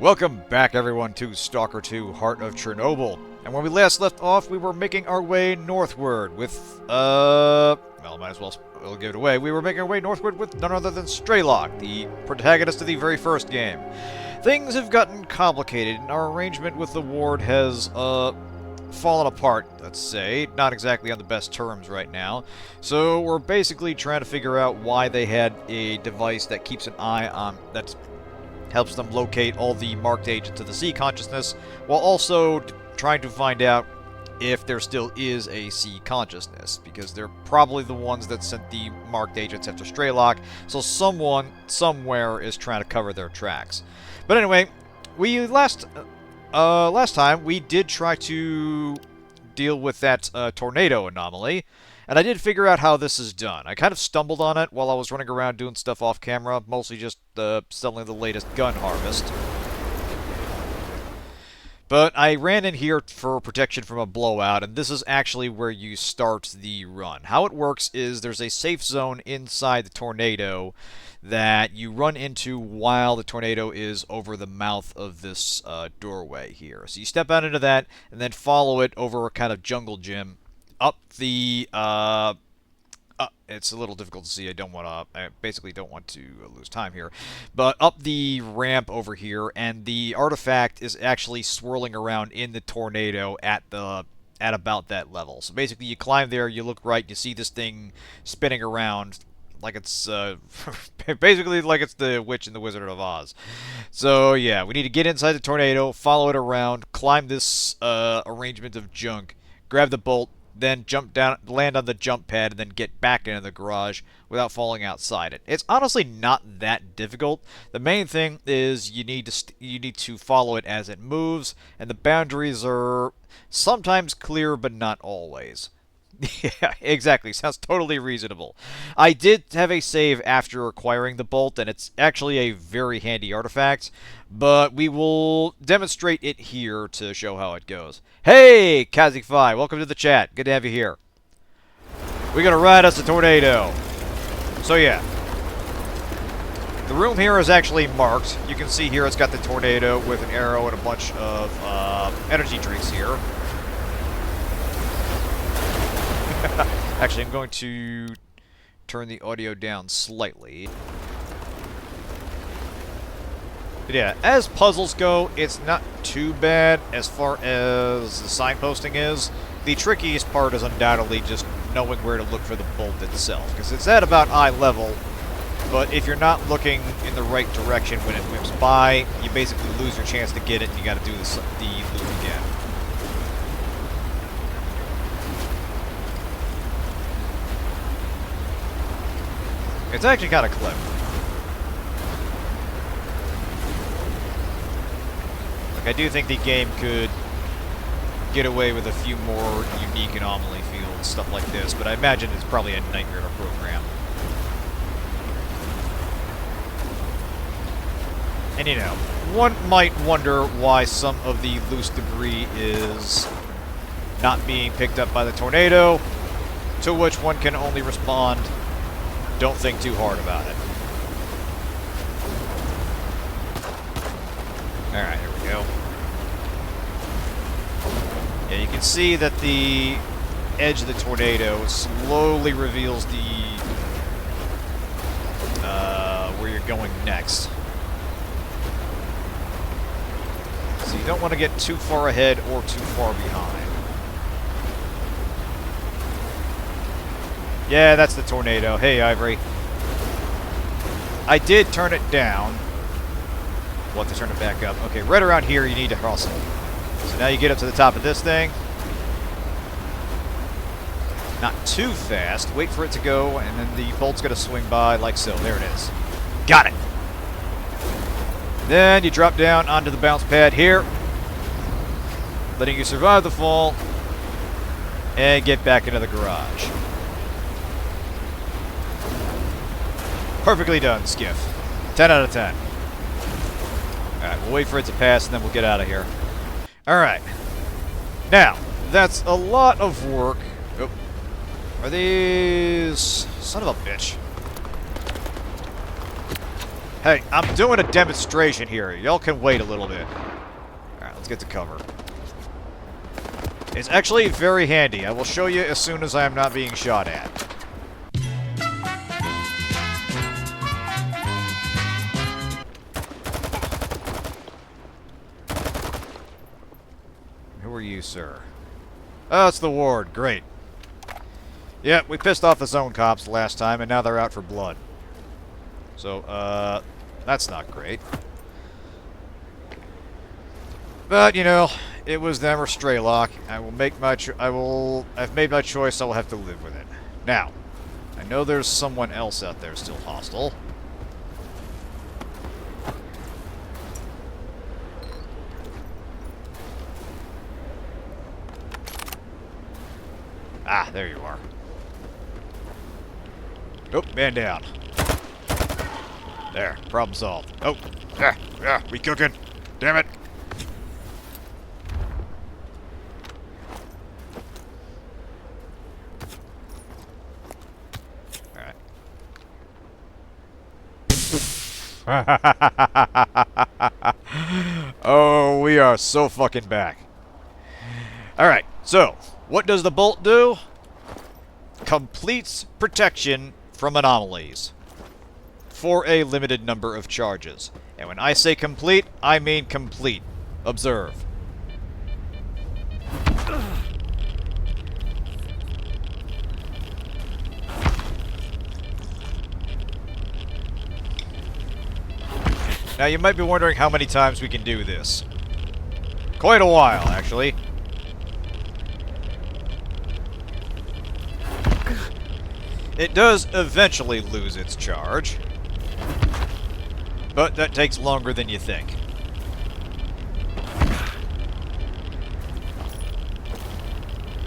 Welcome back, everyone, to Stalker 2: Heart of Chernobyl. And when we last left off, we were making our way northward with, well, might as well we'll give it away. We were making our way northward with none other than S.T.A.L.K.E.R, the protagonist of the very first game. Things have gotten complicated, and our arrangement with the ward has, fallen apart, let's say. Not exactly on the best terms right now. So we're basically trying to figure out why they had a device that keeps an eye on, that helps them locate all the marked agents of the C consciousness, while also trying to find out if there still is a C consciousness, because they're probably the ones that sent the marked agents after S.T.A.L.K.E.R, so someone, somewhere, is trying to cover their tracks. But anyway, we last time, we did try to deal with that tornado anomaly, and I did figure out how this is done. I kind of stumbled on it while I was running around doing stuff off camera, mostly just selling the latest gun harvest. But I ran in here for protection from a blowout, and this is actually where you start the run. How it works is there's a safe zone inside the tornado that you run into while the tornado is over the mouth of this doorway here. So you step out into that, and then follow it over a kind of jungle gym up the, it's a little difficult to see. I basically don't want to lose time here. But up the ramp over here, and the artifact is actually swirling around in the tornado at about that level. So basically you climb there, you look right, you see this thing spinning around like it's, basically like it's the Witch in the Wizard of Oz. So yeah, we need to get inside the tornado, follow it around, climb this arrangement of junk, grab the bolt, then jump down, land on the jump pad, and then get back into the garage without falling outside it. It's honestly not that difficult. The main thing is you need to follow it as it moves, and the boundaries are sometimes clear, but not always. Yeah, exactly. Sounds totally reasonable. I did have a save after acquiring the bolt, and it's actually a very handy artifact, but we will demonstrate it here to show how it goes. Hey, Kazik5, welcome to the chat. Good to have you here. We're going to ride us a tornado. So yeah, the room here is actually marked. You can see here it's got the tornado with an arrow and a bunch of energy drinks here. Actually, I'm going to turn the audio down slightly. But yeah, as puzzles go, it's not too bad as far as the signposting is. The trickiest part is undoubtedly just knowing where to look for the bolt itself, because it's at about eye level, but if you're not looking in the right direction when it whips by, you basically lose your chance to get it, and you gotta do the loop again. It's actually kind of clever. Like, I do think the game could get away with a few more unique anomaly fields, stuff like this, but I imagine it's probably a nightmare to program. And you know, one might wonder why some of the loose debris is not being picked up by the tornado, to which one can only respond, don't think too hard about it. Alright, here we go. Yeah, you can see that the edge of the tornado slowly reveals the where you're going next. So you don't want to get too far ahead or too far behind. Yeah, that's the tornado. Hey, Ivory. I did turn it down. We'll have to turn it back up. Okay, right around here you need to hustle. So now you get up to the top of this thing. Not too fast. Wait for it to go, and then the bolt's going to swing by like so. There it is. Got it! Then you drop down onto the bounce pad here, letting you survive the fall, and get back into the garage. Perfectly done, Skiff. 10 out of 10. Alright, we'll wait for it to pass, and then we'll get out of here. Alright. Now, that's a lot of work. Oh. Are these... Son of a bitch. Hey, I'm doing a demonstration here. Y'all can wait a little bit. Alright, let's get to cover. It's actually very handy. I will show you as soon as I am not being shot at. Who are you, sir? Oh, it's the ward. Great. Yeah, we pissed off the zone cops last time, and now they're out for blood. So, that's not great. But, you know, it was them or S.T.A.L.K.E.R. I've made my choice, I will have to live with it. Now, I know there's someone else out there still hostile. Ah, there you are. Oh, man down. There, problem solved. Oh, yeah, we cooking. Damn it. Oh, we are so fucking back. Alright, so, what does the bolt do? Completes protection from anomalies. For a limited number of charges. And when I say complete, I mean complete. Observe. Now, you might be wondering how many times we can do this. Quite a while, actually. It does eventually lose its charge. But that takes longer than you think.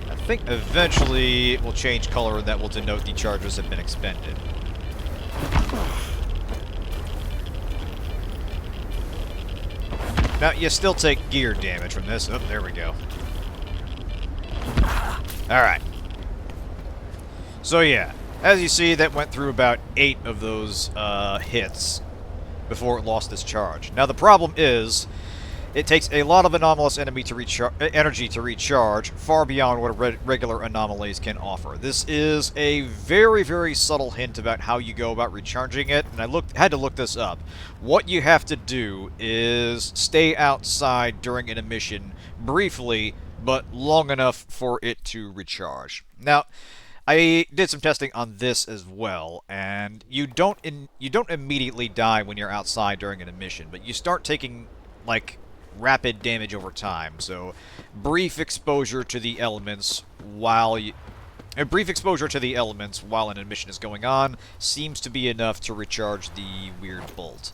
I think eventually it will change color and that will denote the charges have been expended. Now, you still take gear damage from this. Oh, there we go. Alright. So yeah, as you see, that went through about 8 of those hits before it lost its charge. Now, the problem is, it takes a lot of anomalous energy to recharge, far beyond what regular anomalies can offer. This is a very, very subtle hint about how you go about recharging it, and I had to look this up. What you have to do is stay outside during an emission briefly, but long enough for it to recharge. Now, I did some testing on this as well, and you don't immediately die when you're outside during an emission, but you start taking, like, rapid damage over time. So, brief exposure to the elements while an emission is going on seems to be enough to recharge the weird bolt.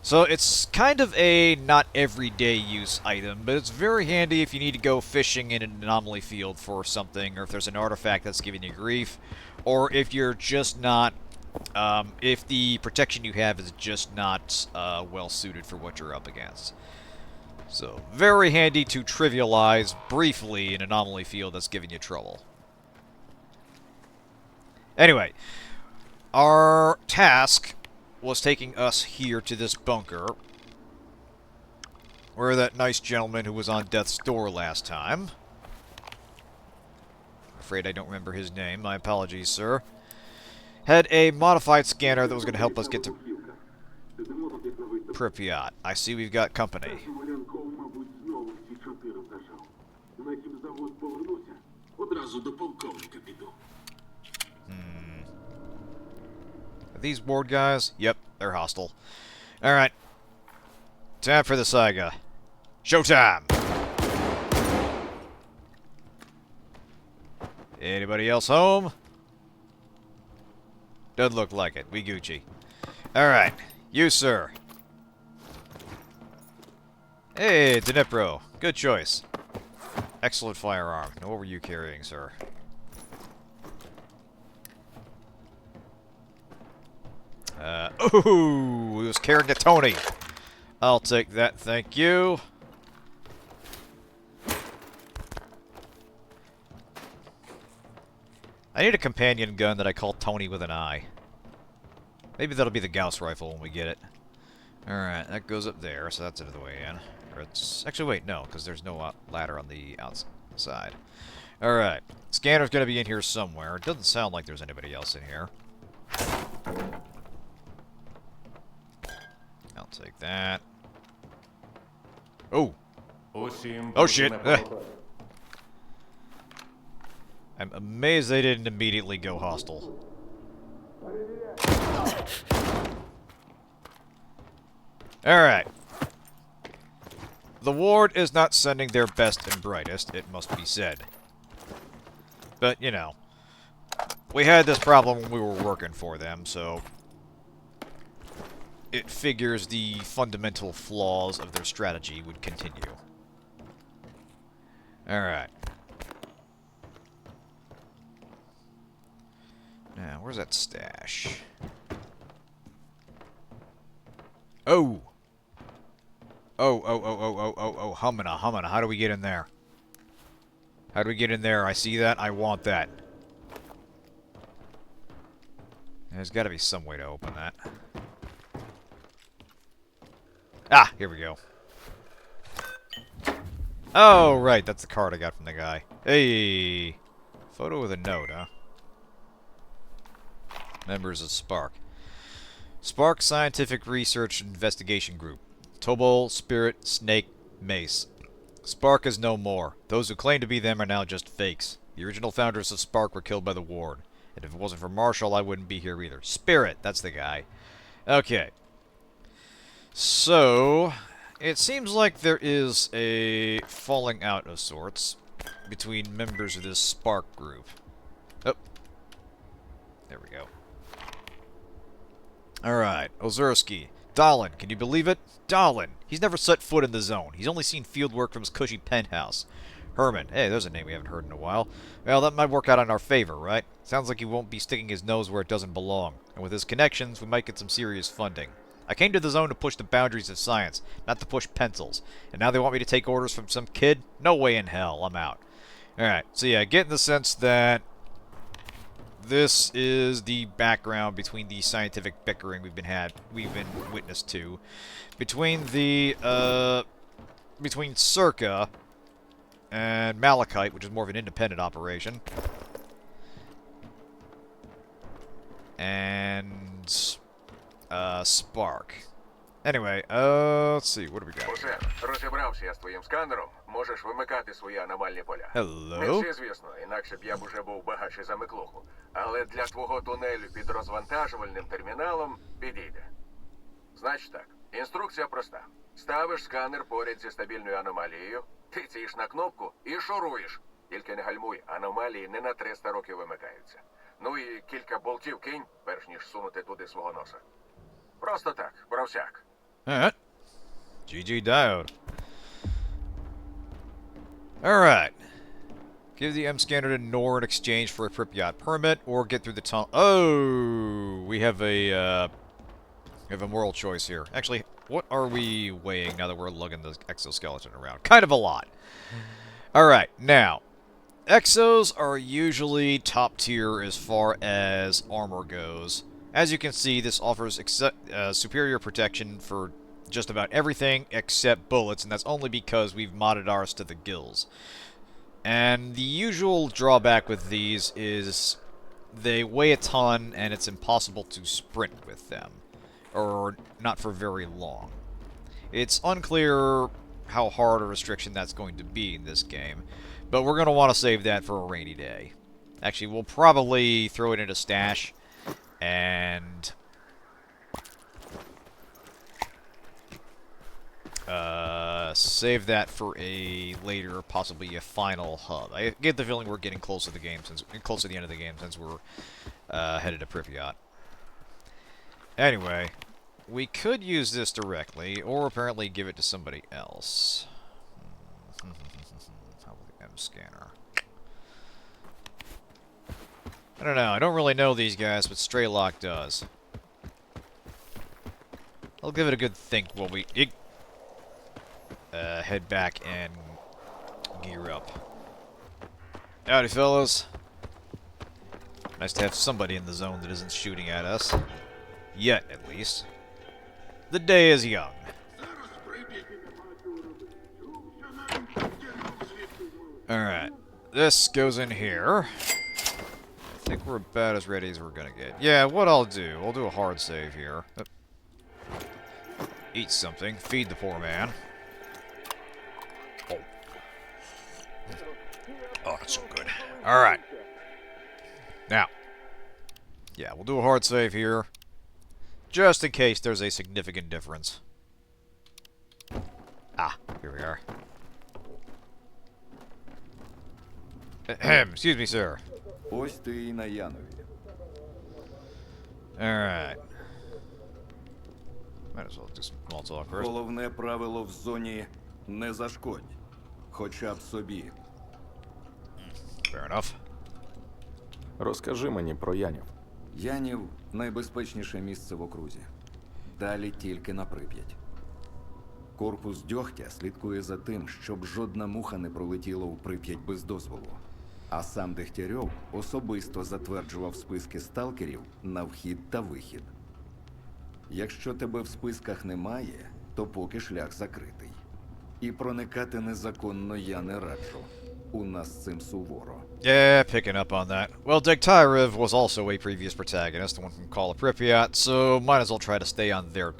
So it's kind of a not everyday use item, but it's very handy if you need to go fishing in an anomaly field for something, or if there's an artifact that's giving you grief, or if you're just not, if the protection you have is just not well suited for what you're up against. So, very handy to trivialize briefly an anomaly field that's giving you trouble. Anyway, our task was taking us here to this bunker, where that nice gentleman who was on death's door last time, afraid I don't remember his name, my apologies, sir, had a modified scanner that was going to help us get to Pripyat. I see we've got company. Are these ward guys? Yep, they're hostile. Alright. Time for the saga. Showtime! Anybody else home? Doesn't look like it. We Gucci. Alright. You, sir. Hey, Dnipro. Good choice. Excellent firearm. Now, what were you carrying, sir? Ooh, he was carrying a Tony. I'll take that, thank you. I need a companion gun that I call Tony with an I. Maybe that'll be the Gauss rifle when we get it. Alright, that goes up there, so that's another way in. Or it's... Actually, wait, no, because there's no ladder on the outside. Alright. Scanner's gonna be in here somewhere. It doesn't sound like there's anybody else in here. I'll take that. Oh! Oh shit! I'm amazed they didn't immediately go hostile. Alright. The Ward is not sending their best and brightest, it must be said. But, you know, we had this problem when we were working for them, so it figures the fundamental flaws of their strategy would continue. Alright. Now, where's that stash? Oh! Oh, Humana. How do we get in there? How do we get in there? I see that. I want that. There's got to be some way to open that. Ah, here we go. Oh, right. That's the card I got from the guy. Hey! Photo with a note, huh? Members of S.T.A.L.K.E.R. S.T.A.L.K.E.R Scientific Research Investigation Group. Tobol, Spirit, Snake, Mace. S.T.A.L.K.E.R is no more. Those who claim to be them are now just fakes. The original founders of S.T.A.L.K.E.R were killed by the Ward. And if it wasn't for Marshall, I wouldn't be here either. Spirit, that's the guy. Okay. So, it seems like there is a falling out of sorts between members of this S.T.A.L.K.E.R group. Oh. There we go. Alright, Ozerski. Dahlin, can you believe it? Dahlin! He's never set foot in the zone. He's only seen field work from his cushy penthouse. Herman. Hey, there's a name we haven't heard in a while. Well, that might work out in our favor, right? Sounds like he won't be sticking his nose where it doesn't belong. And with his connections, we might get some serious funding. I came to the zone to push the boundaries of science, not to push pencils. And now they want me to take orders from some kid? No way in hell. I'm out. Alright, so yeah, getting the sense that this is the background between the scientific bickering we've been witness to between the between S.T.A.L.K.E.R and Malachite, which is more of an independent operation, and S.T.A.L.K.E.R. Anyway, let's see, what do we got? Усе, розібрався я з твоїм сканером, можеш вимикати свої аномальні поля. Hello? Не всі, звісно, інакше б я б уже був багатший за Миклуху. Але для твого тунелю під розвантажувальним терміналом підійде. Значить так, інструкція проста. Ставиш сканер поряд зі стабільною аномалією, тицяєш на кнопку і шуруєш. Тільки не гальмуй, аномалії не на 300 років вимикаються. Ну і кілька болтів кинь, перш ніж сунути туди свого носа. Просто так, про всяк. Alright. GG Diode. Alright. Give the M scanner to Nor in exchange for a Pripyat permit, or get through the tunnel. Oh, we have a moral choice here. Actually, what are we weighing now that we're lugging the exoskeleton around? Kind of a lot. Alright, now, exos are usually top tier as far as armor goes. As you can see, this offers superior protection for just about everything except bullets, and that's only because we've modded ours to the gills. And the usual drawback with these is they weigh a ton, and it's impossible to sprint with them. Or not for very long. It's unclear how hard a restriction that's going to be in this game, but we're going to want to save that for a rainy day. Actually, we'll probably throw it in a stash and save that for a later, possibly a final hub. I get the feeling we're getting close to the game, close to the end of the game, since we're headed to Pripyat. Anyway, we could use this directly, or apparently give it to somebody else. How about the M scanner? I don't know. I don't really know these guys, but S.T.A.L.K.E.R does. I'll give it a good think while we head back and gear up. Howdy, fellas. Nice to have somebody in the zone that isn't shooting at us. Yet, at least. The day is young. Alright. This goes in here. I think we're about as ready as we're gonna get. Yeah, what I'll do, we'll do a hard save here. Eat something. Feed the poor man. Oh. Oh, that's so good. Alright. Now. Yeah, we'll do a hard save here. Just in case there's a significant difference. Ah, here we are. Ahem, excuse me, sir. Ось ти і на Янові. Alright. Might as well do some small talk first. Головне правило в зоні – не зашкодь. Хоча б собі. Fair enough. Розкажи мені про Янів. Янів – найбезпечніше місце в окрузі. Далі тільки на Прип'ять. Корпус Дьогтя слідкує за тим, щоб жодна муха не пролетіла у Прип'ять без дозволу. А сам Дегтярьов особисто затверджував списки сталкерів на вхід та вихід. Якщо тебе в списках немає, то поки шлях закритий. І проникати незаконно я не раджу. У нас з цим суворо. Yeah, picking up on that. Well, Degtyarev was also a previous protagonist, the one from Call of Pripyat, so might as well try to stay on their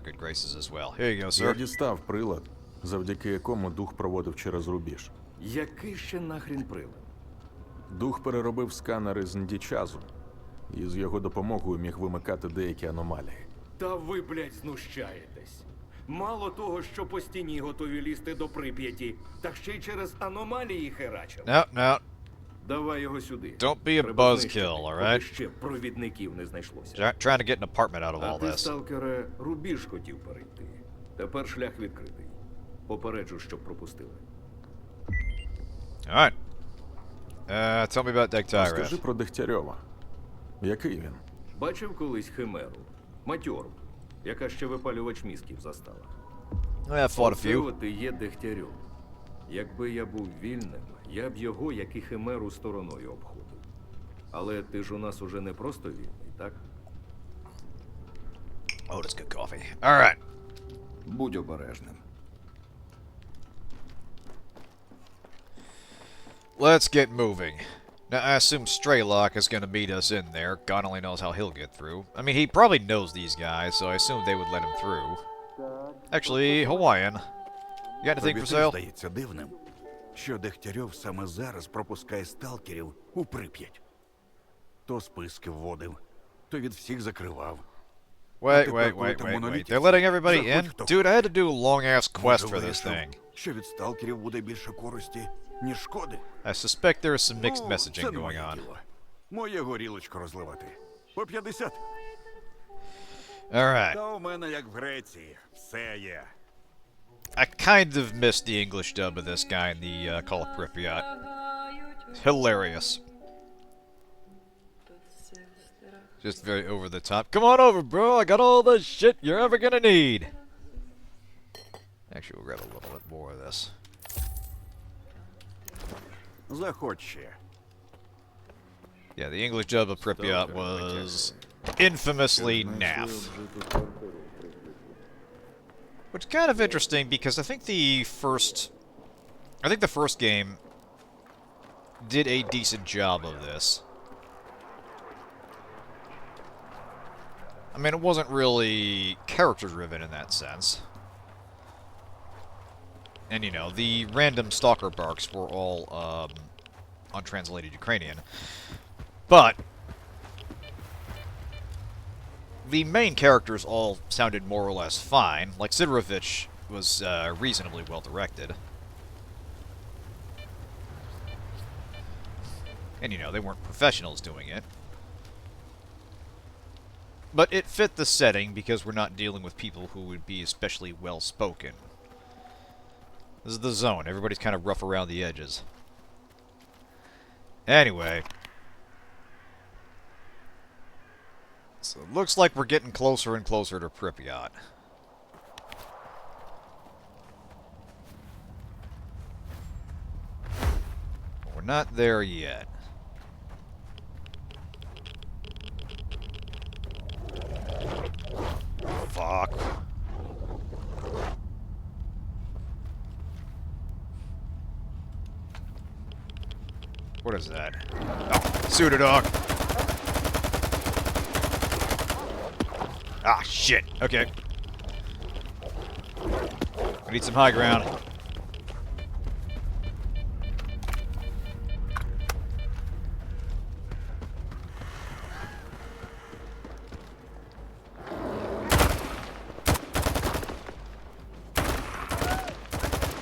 good graces as well. Here you go, Я sir. дістав прилад, завдяки якому дух проводив через рубіж. Який ще нахрін прилад? Дух переробив сканери з Ндічазу, і з його допомогою міг вимикати деякі аномалії. Та ви, блядь, знущаєтесь. Мало того, що по стіні готові лізти до Прип'яті, так ще й через аномалії херачили. No. Давай його сюди. Don't be a Треба знищити, buzzkill, поки alright? ще провідників не знайшлося. Trying to get an apartment out of А all ти, this. сталкере, рубіж хотів перейти. Тепер шлях відкритий. Попереджу, щоб пропустили. Alright. Tell me about Розкажи Degtyarev. про Дегтярьова. Який він? Бачив колись химеру? Матьору, яка ще випалювач мізків застала. I fought a Оце few. от і є Дегтярьов. Якби я був вільним, я б його, як і химеру, стороною обходив. Але ти ж у нас уже не просто вільний, так? Oh, that's good coffee. Alright. Будь обережним. Let's get moving. Now, I assume S.T.A.L.K.E.R is going to meet us in there. God only knows how he'll get through. I mean, he probably knows these guys, so I assume they would let him through. Actually, Hawaiian. You got anything for sale? Здається дивним, що Дегтярьов саме зараз пропускає сталкерів у Прип'ять. То списки вводив, то від всіх закривав. Wait. Монолітівці They're letting everybody in? заходь, хто Dude, I had to do a long-ass quest for this вирішив, thing. що від сталкерів буде більше користі, ніж шкоди. I suspect there is some mixed Ну, messaging це не going моє on. діло. Моє горілочко розливати. По 50. Alright. Та у мене, як в Греції, все є. I kind of missed the English dub of this guy in the Call of Pripyat. Hilarious. Just very over the top. Come on over, bro. I got all the shit you're ever gonna need. Actually, we'll grab a little bit more of this. Заходь ще. Yeah, the English dub of Pripyat was infamously naff. Which is kind of interesting because I think the first game did a decent job of this. I mean, it wasn't really character-driven in that sense. And, you know, the random stalker barks were all, untranslated Ukrainian. But the main characters all sounded more or less fine. Like, Sidorovich was, reasonably well-directed. And, you know, they weren't professionals doing it. But it fit the setting because we're not dealing with people who would be especially well-spoken. This is the zone. Everybody's kind of rough around the edges. Anyway. So it looks like we're getting closer and closer to Pripyat. But we're not there yet. What is that? Oh, pseudodog. Ah, shit. Okay. We need some high ground.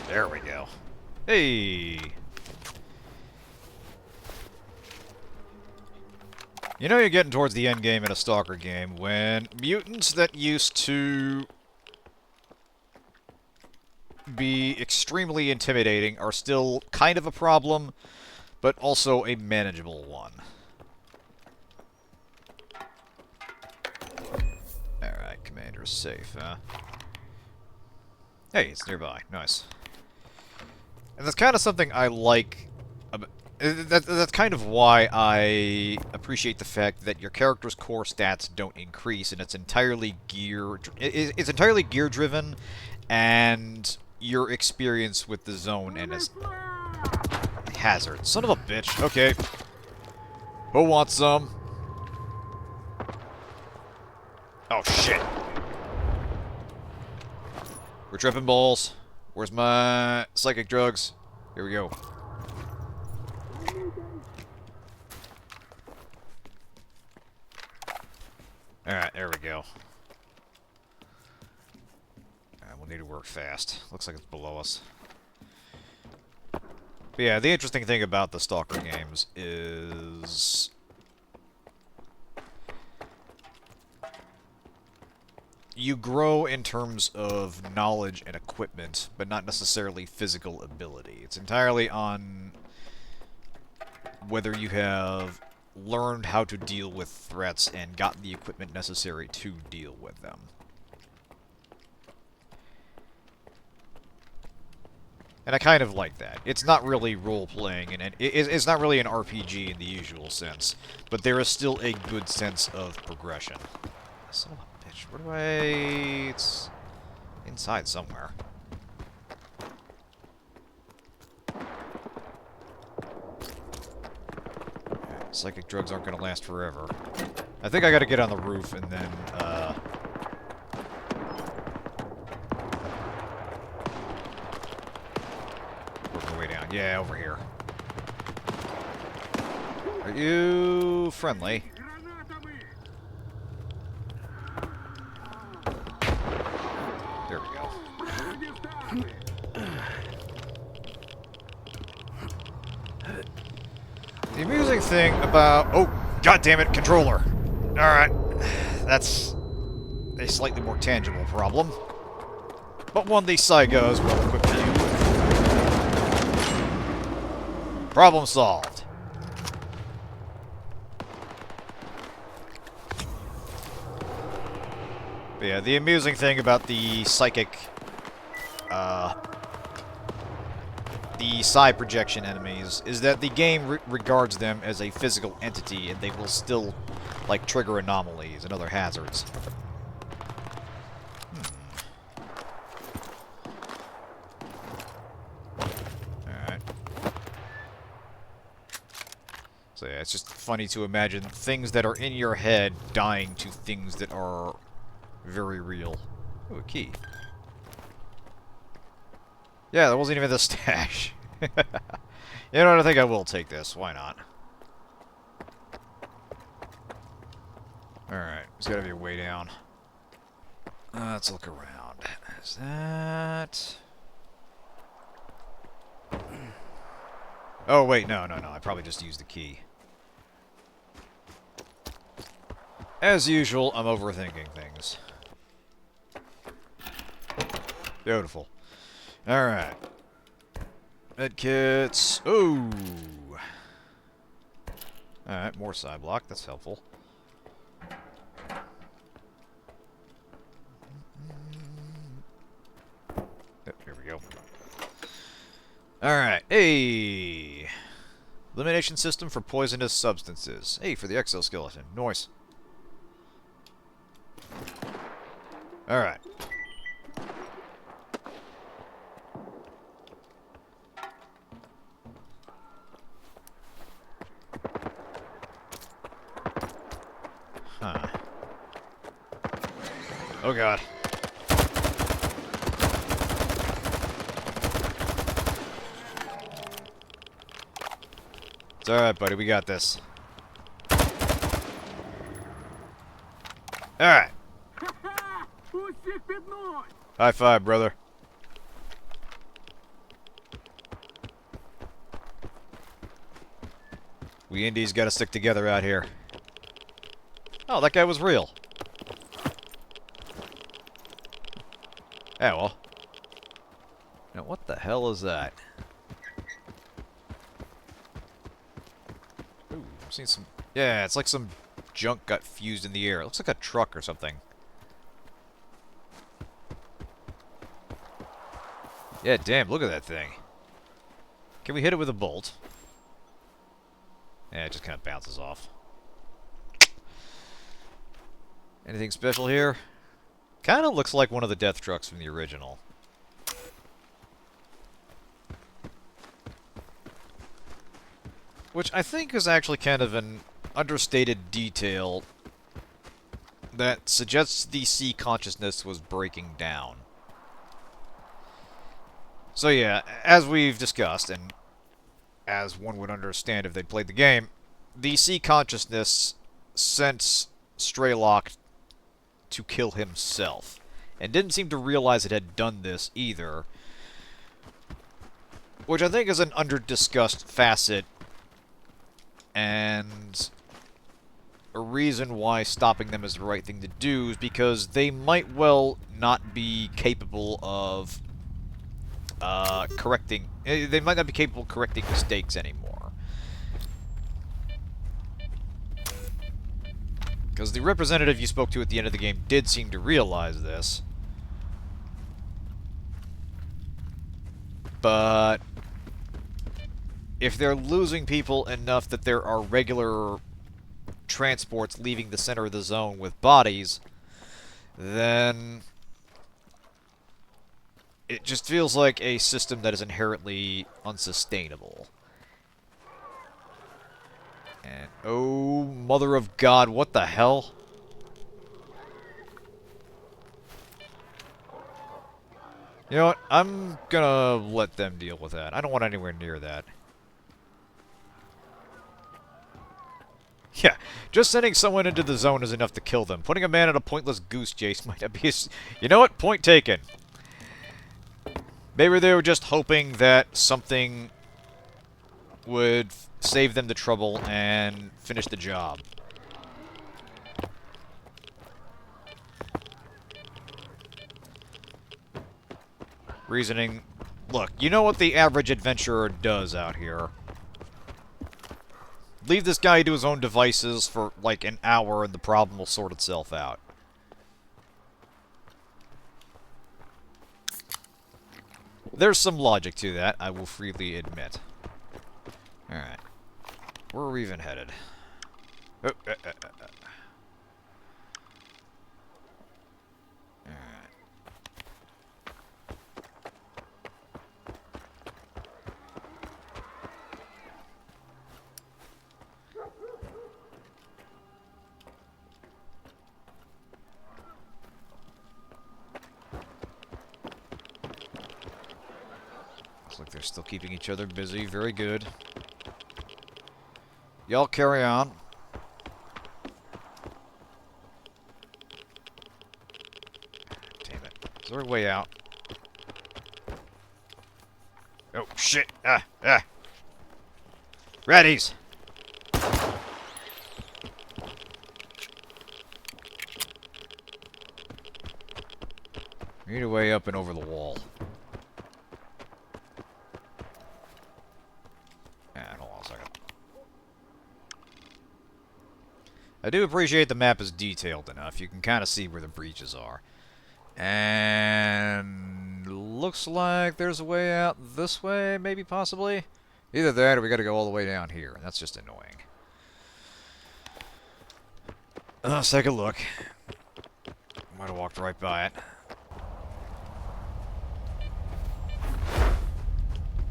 There we go. Hey! You know you're getting towards the end game in a Stalker game when mutants that used to be extremely intimidating are still kind of a problem, but also a manageable one. Alright, Commander's safe, huh? Hey, it's nearby. Nice. And that's kind of something I like. That's kind of why I appreciate the fact that your character's core stats don't increase, and it's entirely it's entirely gear driven, and your experience with the zone and its hazards. Son of a bitch. Okay. Who wants some? Oh shit. We're tripping balls. Where's my psychic drugs? Here we go. Alright, there we go. Alright, we'll need to work fast. Looks like it's below us. But yeah, the interesting thing about the Stalker games is... you grow in terms of knowledge and equipment, but not necessarily physical ability. It's entirely on whether you have learned how to deal with threats and got the equipment necessary to deal with them. And I kind of like that. It's not really role-playing, and it's not really an RPG in the usual sense, but there is still a good sense of progression. Son of a bitch, where do I... It's inside somewhere. Psychic drugs aren't going to last forever. I think I got to get on the roof and then, work my way down. Yeah, over here. Are you friendly? There we go. The amusing thing about... Oh, goddammit, controller! Alright. That's a slightly more tangible problem. But one these psychos will equip you. Problem solved. But yeah, the amusing thing about the psychic... the psi projection enemies is that the game regards them as a physical entity, and they will still, like, trigger anomalies and other hazards. Alright. So yeah, it's just funny to imagine things that are in your head dying to things that are very real. Ooh, a key. Yeah, that wasn't even the stash. You know what, I think I will take this. Why not? Alright, there's gotta be a way down. Let's look around. Is that... Oh, wait, no. I probably just used the key. As usual, I'm overthinking things. Beautiful. Alright. Medkits. Ooh! Alright, more side block. That's helpful. Yep, here we go. Alright. Hey! Elimination system for poisonous substances. Hey, for the exoskeleton. Nice. Alright. Oh god. It's alright, buddy. We got this. Alright. High five, brother. We Indies gotta stick together out here. Oh, that guy was real. Yeah, well. Now, what the hell is that? Ooh, I've seen some... Yeah, it's like some junk got fused in the air. It looks like a truck or something. Yeah, damn, look at that thing. Can we hit it with a bolt? Yeah, it just kind of bounces off. Anything special here? Kind of looks like one of the death trucks from the original. Which I think is actually kind of an understated detail that suggests the C consciousness was breaking down. So yeah, as we've discussed, and as one would understand if they'd played the game, the C consciousness sent Straylock to kill himself, and didn't seem to realize it had done this either, which I think is an under-discussed facet, and a reason why stopping them is the right thing to do is because they might well not be capable of correcting... They might not be capable of correcting mistakes anymore. Because the representative you spoke to at the end of the game did seem to realize this. But if they're losing people enough that there are regular transports leaving the center of the zone with bodies, then it just feels like a system that is inherently unsustainable. And, oh, mother of God, what the hell? You know what? I'm gonna let them deal with that. I don't want anywhere near that. Yeah, just sending someone into the zone is enough to kill them. Putting a man in a pointless goose chase might not be a... You know what? Point taken. Maybe they were just hoping that something would save them the trouble and finish the job. Reasoning. Look, you know what the average adventurer does out here. Leave this guy to his own devices for like an hour and the problem will sort itself out. There's some logic to that, I will freely admit. Alright. Where are we even headed? Oh, Alright. Looks like they're still keeping each other busy. Very good. Y'all carry on. Damn it. Is there a way out? Oh, shit. Ratties! We need a way up and over the wall. Hold on a second. I do appreciate the map is detailed enough. You can kind of see where the breaches are. And looks like there's a way out this way, maybe, possibly. Either that or we gotta go all the way down here. That's just annoying. Let's take a look. Might have walked right by it.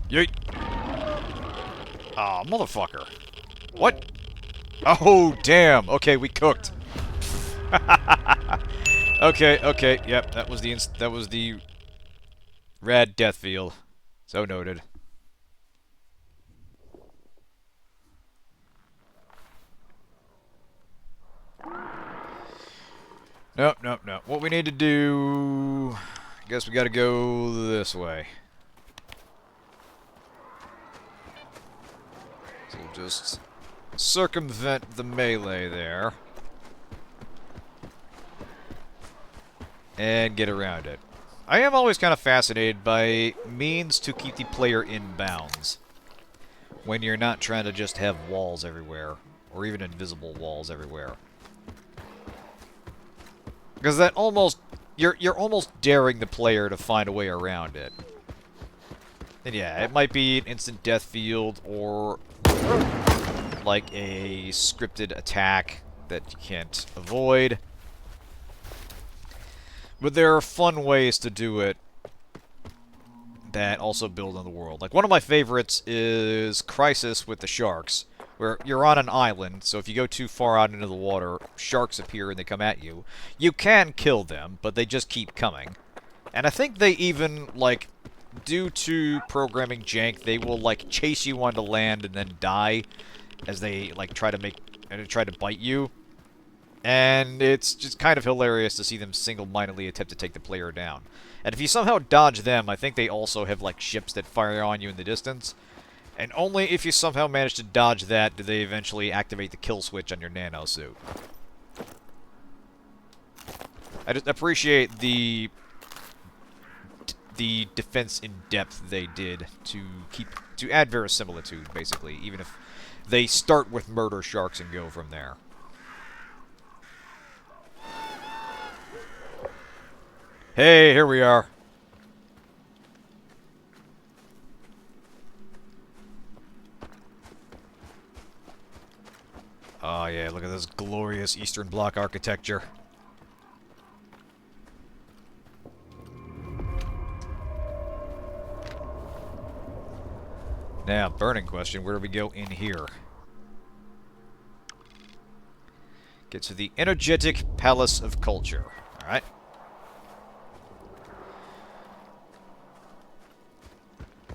Yeet! Aw, motherfucker. What? Oh, damn. Okay, we cooked. Okay, okay, yep, that was the rad death field. So noted. Nope, nope, nope. What we need to do... I guess we gotta go this way. So we'll just circumvent the melee there. And get around it. I am always kind of fascinated by means to keep the player in bounds. When you're not trying to just have walls everywhere. Or even invisible walls everywhere. Because that almost... You're almost daring the player to find a way around it. And yeah, it might be an instant death field or like a scripted attack that you can't avoid. But there are fun ways to do it that also build on the world. Like, one of my favorites is Crisis with the sharks, where you're on an island, so if you go too far out into the water, sharks appear and they come at you. You can kill them, but they just keep coming. And I think they even, like, due to programming jank, they will, like, chase you onto land and then die as they, like, try to bite you. And it's just kind of hilarious to see them single-mindedly attempt to take the player down. And if you somehow dodge them, I think they also have, like, ships that fire on you in the distance. And only if you somehow manage to dodge that do they eventually activate the kill switch on your nano suit. I just appreciate the defense in depth they did to add verisimilitude, basically, even if they start with murder sharks and go from there. Hey, here we are. Oh yeah, look at this glorious Eastern Bloc architecture. Now, burning question, where do we go in here? Get to the energetic Palace of Culture. Alright.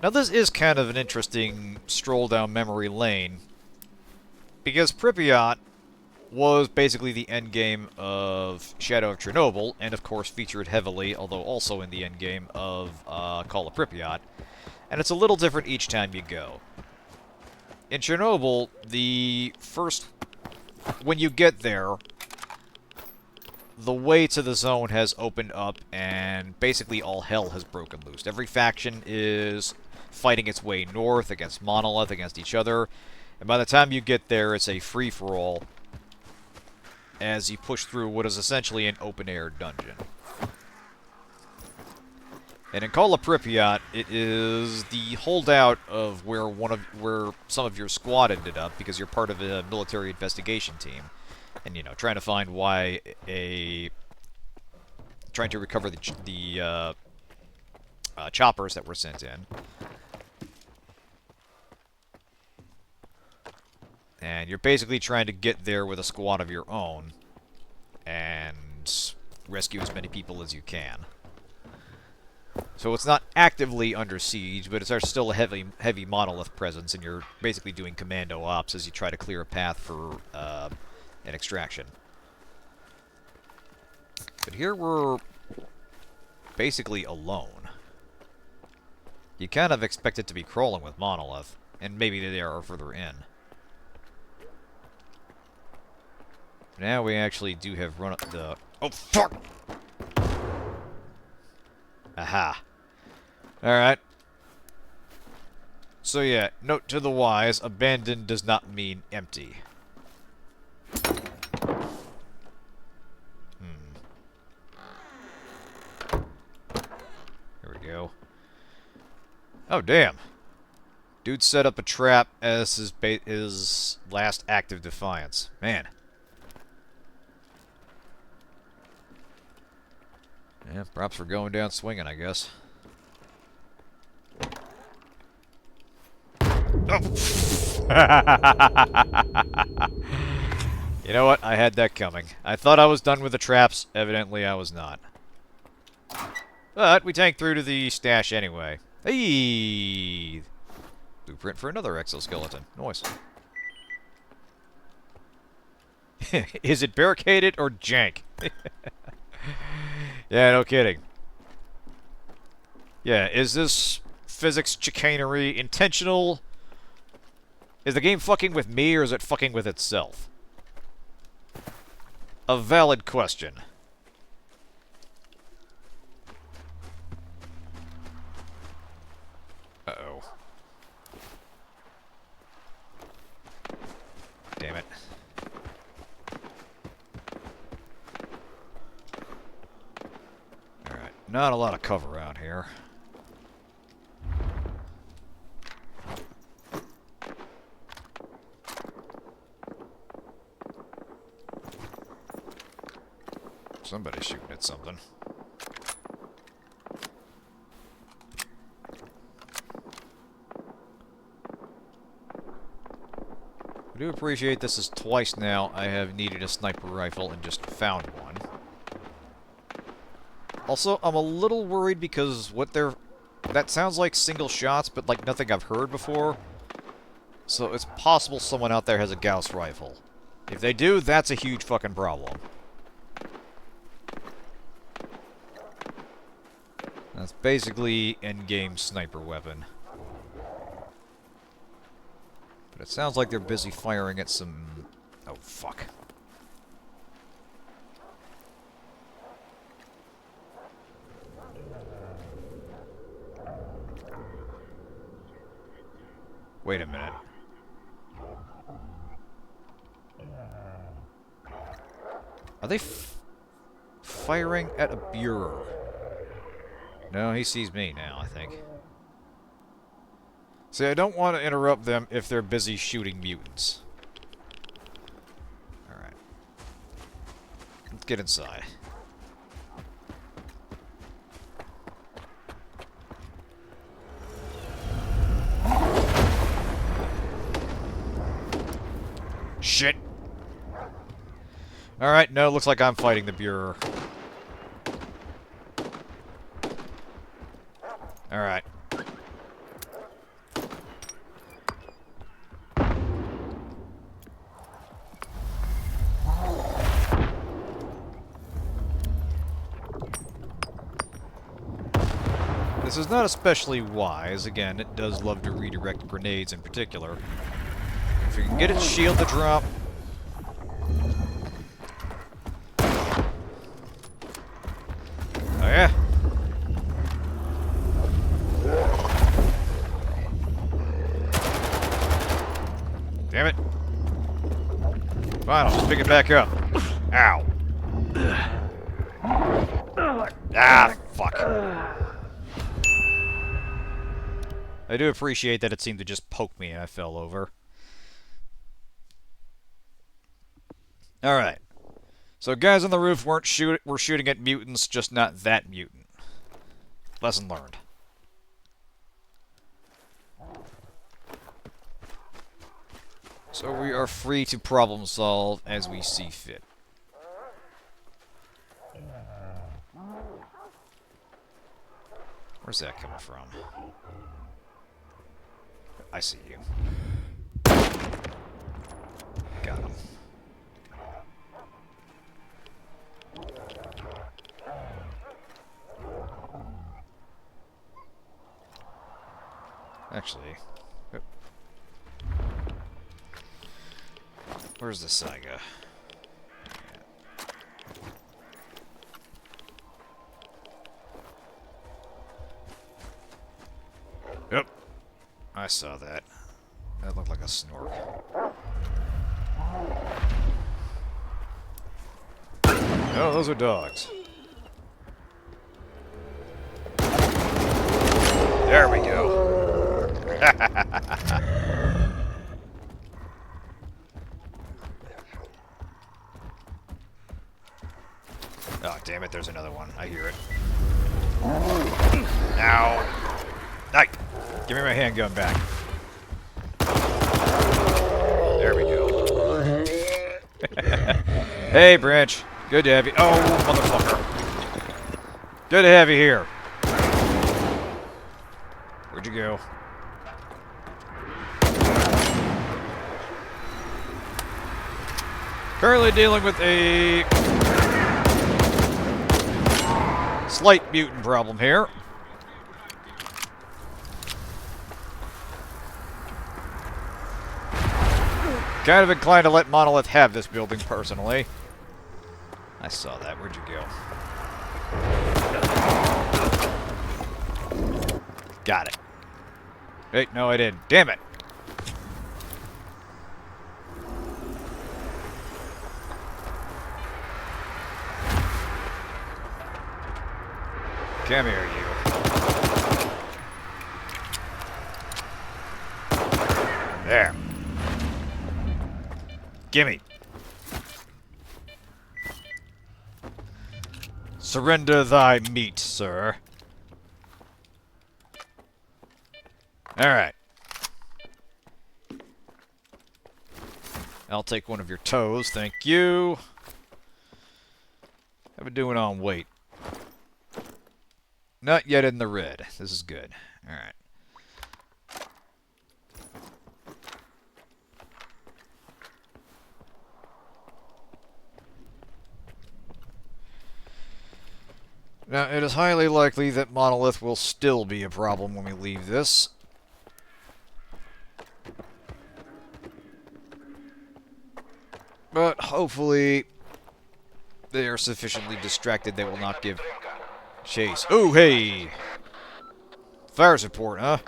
Now this is kind of an interesting stroll down memory lane, because Pripyat was basically the endgame of Shadow of Chernobyl, and of course featured heavily, although also in the endgame of Call of Pripyat, and it's a little different each time you go. In Chernobyl, when you get there, the way to the zone has opened up, and basically all hell has broken loose. Every faction is fighting its way north against Monolith, against each other, and by the time you get there, it's a free-for-all as you push through what is essentially an open-air dungeon. And in Call of Pripyat, it is the holdout of where some of your squad ended up, because you're part of a military investigation team. And, you know, trying to recover the choppers that were sent in. And you're basically trying to get there with a squad of your own and rescue as many people as you can. So it's not actively under siege, but it's still a heavy Monolith presence, and you're basically doing commando ops as you try to clear a path for an extraction. But here we're basically alone. You kind of expect it to be crawling with Monolith, and maybe they are further in. Now we actually do have run up the... Oh, fuck! Aha. Alright. So yeah, note to the wise, abandoned does not mean empty. Here we go. Oh, damn. Dude set up a trap as his last act of defiance. Man. Yeah, props for going down swinging, I guess. Oh. You know what? I had that coming. I thought I was done with the traps. Evidently, I was not. But we tanked through to the stash anyway. Hey! Blueprint for another exoskeleton. Nice. Is it barricaded or jank? Yeah, no kidding. Yeah, is this physics chicanery intentional? Is the game fucking with me or is it fucking with itself? A valid question. Uh-oh. Damn it. Alright, not a lot of cover out here. Somebody's shooting at something. I do appreciate this is twice now I have needed a sniper rifle and just found one. Also, I'm a little worried because what they're... That sounds like single shots, but like nothing I've heard before. So it's possible someone out there has a Gauss rifle. If they do, that's a huge fucking problem. That's basically endgame sniper weapon. But it sounds like they're busy firing at some... Oh, fuck. Wait a minute. Are they firing at a bureau? No, he sees me now, I think. See, I don't want to interrupt them if they're busy shooting mutants. Alright. Let's get inside. Shit! Alright, no, looks like I'm fighting the Bureau. Alright. This is not especially wise. Again, it does love to redirect grenades in particular. If you can get its shield to drop... Oh yeah? Damn it. Fine, I'll just pick it back up. Ow. Ah, fuck. I do appreciate that it seemed to just poke me and I fell over. Alright. So guys on the roof were shooting at mutants, just not that mutant. Lesson learned. So we are free to problem solve as we see fit. Where's that coming from? I see you. Got him. Actually... Where's the Saiga? Yep. I saw that. That looked like a snork. No, those are dogs. There we go. Oh, damn it, there's another one. I hear it. Ow. Hey! Give me my handgun back. There we go. Hey, Branch. Good to have you. Oh, motherfucker. Good to have you here. Where'd you go? Currently dealing with a slight mutant problem here. Kind of inclined to let Monolith have this building, personally. I saw that. Where'd you go? Got it. Wait, no, I didn't. Damn it! Come here, you. There. Gimme. Surrender thy meat, sir. Alright. I'll take one of your toes, thank you. How we doing on weight? Not yet in the red. This is good. Alright. Now, it is highly likely that Monolith will still be a problem when we leave this. But hopefully they are sufficiently distracted they will not give chase. Oh, hey! Fire support, huh?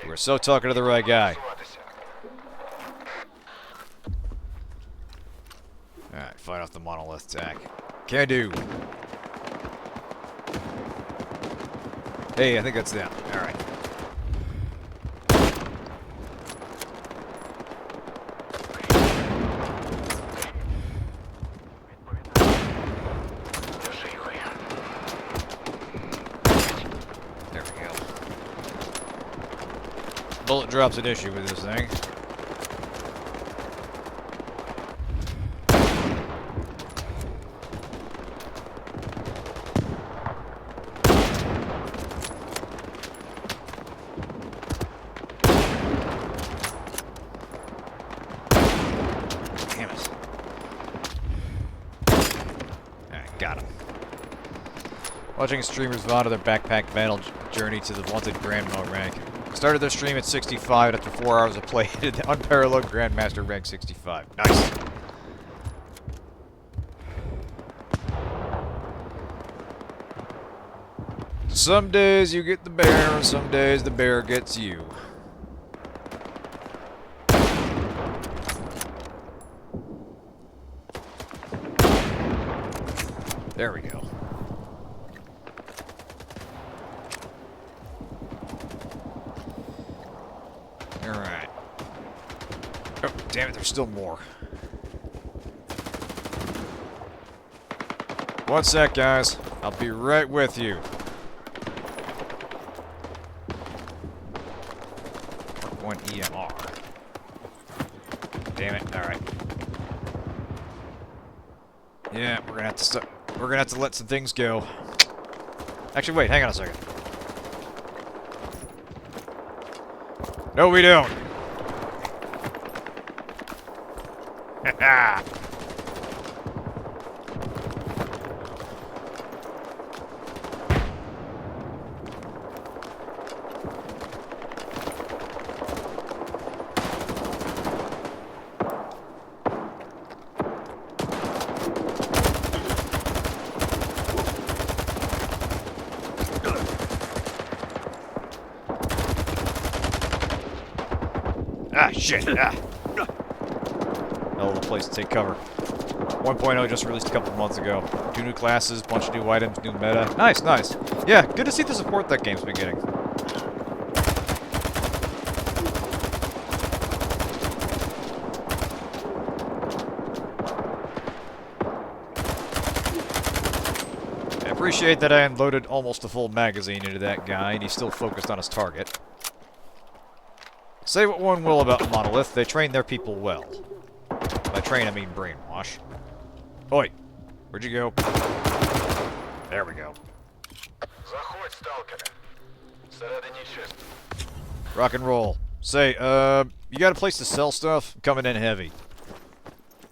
We're so talking to the right guy. Alright, fight off the Monolith attack. Can do. Hey, I think that's them. Alright. There we go. Bullet drop's an issue with this thing. Watching streamers vaunt their backpack battle journey to the vaunted Grandma rank. Started their stream at 65 after 4 hours of play hit the unparalleled Grandmaster rank 65. Nice. Some days you get the bear, some days the bear gets you. There we go. Alright. Oh, damn it, there's still more. One sec, guys. I'll be right with you. Mark 1 EMR. Damn it, alright. Yeah, we're gonna have to stop. We're gonna have to let some things go. Actually, wait, hang on a second. No, we don't. Haha. Ah, shit. Ah. Hell of a place to take cover. 1.0 just released a couple of months ago. 2 new classes, bunch of new items, new meta. Nice, nice. Yeah, good to see the support that game's been getting. I appreciate that I unloaded almost a full magazine into that guy, and he's still focused on his target. Say what one will about Monolith, they train their people well. By train, I mean brainwash. Oi, where'd you go? There we go. Заходь, сталкера. Всередині чисто. Rock and roll. Say, you got a place to sell stuff? Coming in heavy.